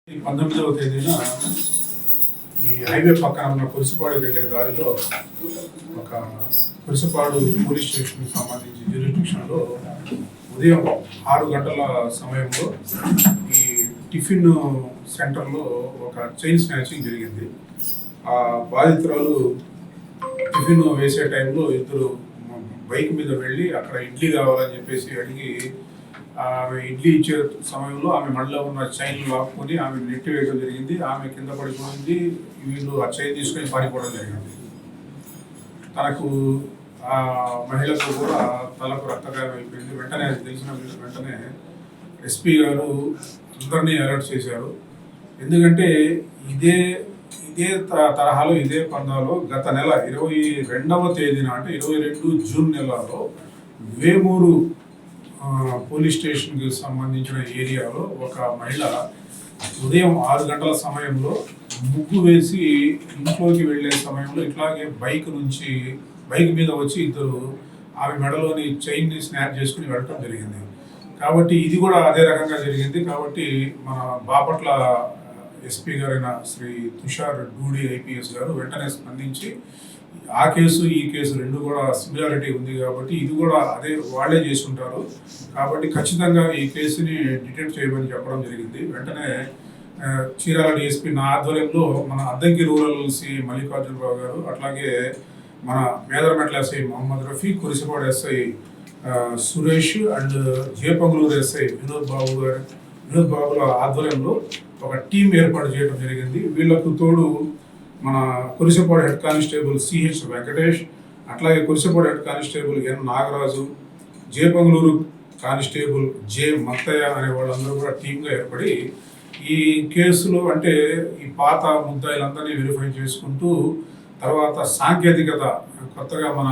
19వ తేదీన ఈ హైవే పక్కన ఉన్న కురిసిపాడుకి వెళ్ళే దారిలో ఒక కురిసిపాడు పోలీస్ స్టేషన్కి సంబంధించి జ్యూరిస్డిక్షన్లో ఉదయం 6 గంటల సమయంలో ఈ టిఫిన్ సెంటర్లో ఒక చైన్ స్నాచింగ్ జరిగింది. ఆ బాధితురాలు టిఫిన్ వేసే టైంలో ఇద్దరు బైక్ మీద వెళ్ళి అక్కడ ఇడ్లీ కావాలని చెప్పేసి అడిగి ఆమె ఇడ్లీ ఇచ్చే సమయంలో ఆమె మళ్ళీ ఉన్న చైన్ లాక్కొని ఆమె నెట్టి వేయడం జరిగింది. ఆమె కింద పడిపోయింది. వీళ్ళు ఆ చైన్ తీసుకొని పారిపోవడం జరిగింది. తనకు ఆ మహిళకు కూడా తలకు రక్తగాయం అయిపోయింది. వెంటనే అది తెలిసిన వెంటనే ఎస్పీ గారు అందరినీ అలర్ట్ చేశారు. ఎందుకంటే ఇదే తరహాలో ఇదే పందాలో గత నెల 22వ తేదీన అంటే 22 జూన్ నెలలో వేమూరు పోలీస్ స్టేషన్కి సంబంధించిన ఏరియాలో ఒక మహిళ ఉదయం 6 గంటల సమయంలో ముగ్గు వేసి ఇంట్లోకి వెళ్ళే సమయంలో ఇట్లాగే బైక్ మీద వచ్చి ఇద్దరు ఆమె మెడలోని చైన్ని స్నాప్ చేసుకుని వెళ్ళటం జరిగింది. కాబట్టి ఇది కూడా అదే రకంగా జరిగింది. కాబట్టి మన బాపట్ల ఎస్పీ గారైన శ్రీ తుషార్ డూడి ఐపీఎస్ గారు వెంటనే స్పందించి ఆ కేసు ఈ కేసు రెండు కూడా సిమిలారిటీ ఉంది కాబట్టి ఇది కూడా అదే వాళ్ళే చేసి ఉంటారు కాబట్టి ఖచ్చితంగా ఈ కేసుని డిటెక్ట్ చేయమని చెప్పడం జరిగింది. వెంటనే చీరాల డిఎస్పీ నా ఆధ్వర్యంలో మన అద్దంకి రూరల్ సి మల్లికార్జునరావు గారు, అట్లాగే మన Medarametla SI Mohammed Rafi, Kurisipadu SI Suresh and J Panguluru SI Vinod బాబుల ఆధ్వర్యంలో ఒక టీం ఏర్పాటు చేయడం జరిగింది. వీళ్లకు తోడు మన Kurisipadu head constable CH Venkatesh, అట్లాగే Kurisipadu head constable N Nagaraju, J Panguluru constable J Mattayya అనే వాళ్ళందరూ కూడా టీంగా ఏర్పడి ఈ కేసులో అంటే ఈ పాత ముద్దాయిలందరినీ వెరిఫై చేసుకుంటూ తర్వాత సాంకేతికత కొత్తగా మన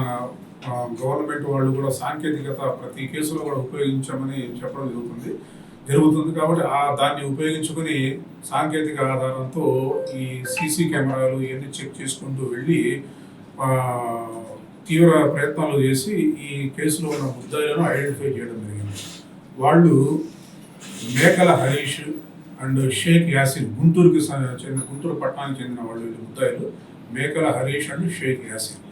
గవర్నమెంట్ వాళ్ళు కూడా సాంకేతికత ప్రతి కేసులో కూడా ఉపయోగించమని చెప్పడం జరుగుతుంది కాబట్టి దాన్ని ఉపయోగించుకొని సాంకేతిక ఆధారంతో ఈ సీసీ కెమెరాలు ఇవన్నీ చెక్ చేసుకుంటూ వెళ్ళి తీవ్ర ప్రయత్నాలు చేసి ఈ కేసులో ఉన్న ముద్దాయిలను ఐడెంటిఫై చేయడం జరిగింది. వాళ్ళు మేకల హరీష్ అండ్ షేక్ యాసిన్, గుంటూరు పట్టణానికి చెందిన వాళ్ళు ముద్దాయిలు మేకల హరీష్ అండ్ షేక్ యాసిన్,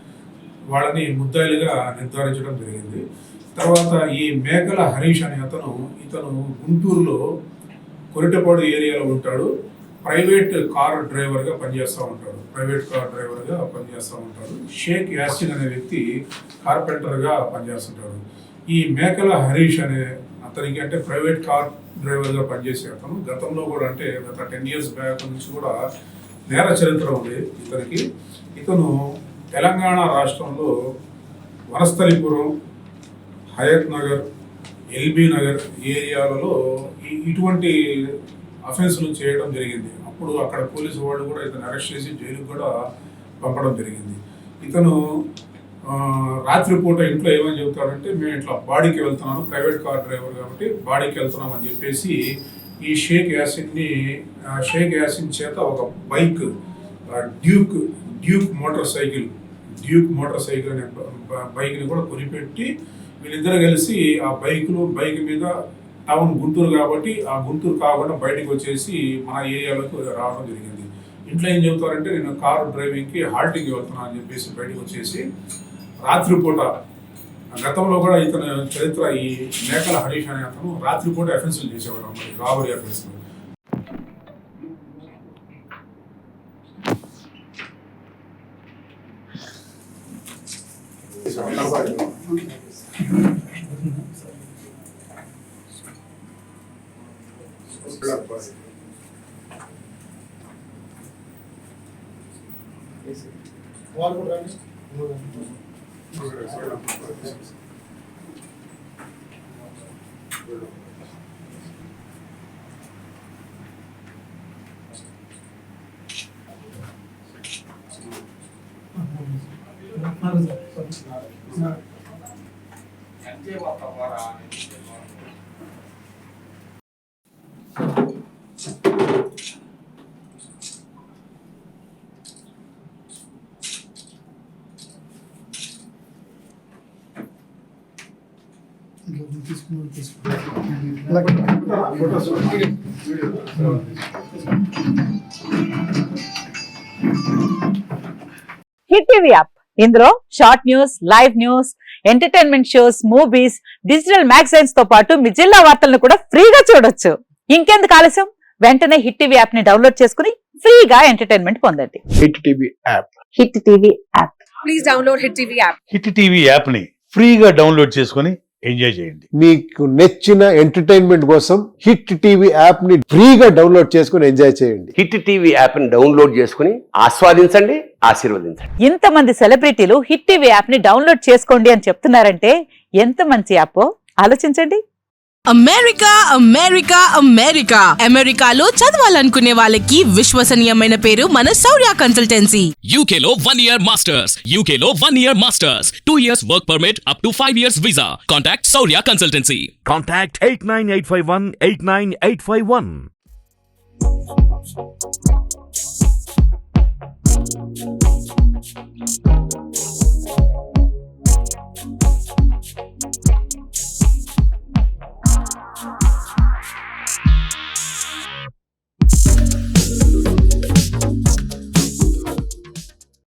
వాళ్ళని ముద్దాయిలుగా నిర్ధారించడం జరిగింది. తర్వాత ఈ మేకల హరీష్ అనే ఇతను గుంటూరులో కొరిటపాడు ఏరియాలో ఉంటాడు. ప్రైవేట్ కార్ డ్రైవర్గా పనిచేస్తూ ఉంటాడు. షేక్ యాసిన్ అనే వ్యక్తి కార్పెంటర్గా పనిచేస్తుంటాడు. ఈ మేకల హరీష్ అనే అతనికి అంటే ప్రైవేట్ కార్ డ్రైవర్గా పనిచేసే అతను గతంలో కూడా అంటే గత 10 years బ్యాక్ నుంచి కూడా నేర చరిత్ర ఉంది ఇతనికి. ఇతను తెలంగాణ రాష్ట్రంలో వనస్థలిపురం, హయత్ నగర్, ఎల్బీ నగర్ ఏరియాలలో ఇటువంటి అఫెన్స్లు చేయడం జరిగింది. అప్పుడు అక్కడ పోలీసు వాళ్ళు కూడా ఇతను అరెస్ట్ చేసి జైలుకు కూడా పంపడం జరిగింది. ఇతను రాత్రిపూట ఇంట్లో ఏమని చెబుతాడంటే మేము ఇట్లా బాడీకి వెళ్తున్నాను, ప్రైవేట్ కార్ డ్రైవర్ కాబట్టి బాడీకి వెళ్తున్నాం అని చెప్పేసి ఈ షేక్ యాసిన్ చేత ఒక బైక్ డ్యూక్ మోటార్ సైకిల్ అనే బైక్ని కూడా కొనిపెట్టి వీళ్ళిద్దరు కలిసి ఆ బైక్ మీద టౌన్ గుంటూరు కాబట్టి ఆ గుంటూరు కాకుండా బయటకు వచ్చేసి మన ఏరియాలోకి రావడం జరిగింది. ఇంట్లో ఏం చెబుతారంటే నేను కారు డ్రైవింగ్కి హాల్టింగ్కి వెళ్తున్నాను అని చెప్పేసి బయటకు వచ్చేసి రాత్రిపూట గతంలో కూడా ఇతని చరిత్ర ఈ మేకల హరీష్ అనే అతను రాత్రిపూట అఫెన్సులు చేసేవాడు అన్నమాట, రాబరీ అఫెన్సులు. తీసుకున్నాను హిట్ టీవీ యాప్ ఇందులో short news, live news, entertainment shows, movies, digital magazines తో పాటు మీ జిల్లా వార్తలను కూడా ఫ్రీగా చూడొచ్చు. ఇంకెందుకు ఆలస్యం, వెంటనే హిట్ టీవీ యాప్ ని డౌన్లోడ్ చేసుకుని ఫ్రీగా ఎంటర్టైన్మెంట్ పొందండి. Hit TV app. Hit TV app. Please download hit TV app. Hit TV app ని ఫ్రీగా డౌన్లోడ్ చేసుకొని ఎంజాయ్ చేయండి. మీకు నచ్చిన ఎంటర్టైన్మెంట్ కోసం హిట్ టీవీ యాప్ ని ఫ్రీగా డౌన్లోడ్ చేసుకొని ఎంజాయ్ చేయండి. హిట్ టీవీ యాప్ ని డౌన్లోడ్ చేసుకుని ఆస్వాదించండి, ఆశీర్వదించండి. ఇంతమంది సెలబ్రిటీలు హిట్ టీవీ యాప్ ని డౌన్లోడ్ చేసుకోండి అని చెప్తున్నారంటే ఎంత మంచి యాప్ ఆలోచించండి. అమెరికా అమెరికా అమెరికా అమెరికాలో చదవాలనుకునే వాళ్ళకి విశ్వసనీయమైన పేరు మన శౌర్య కన్సల్టెన్సీ. UK లో 1 year masters, UK లో 1 year masters, 2 years work permit up to 5 years visa. Contact Saurya Consultancy. Contact 89851 89851.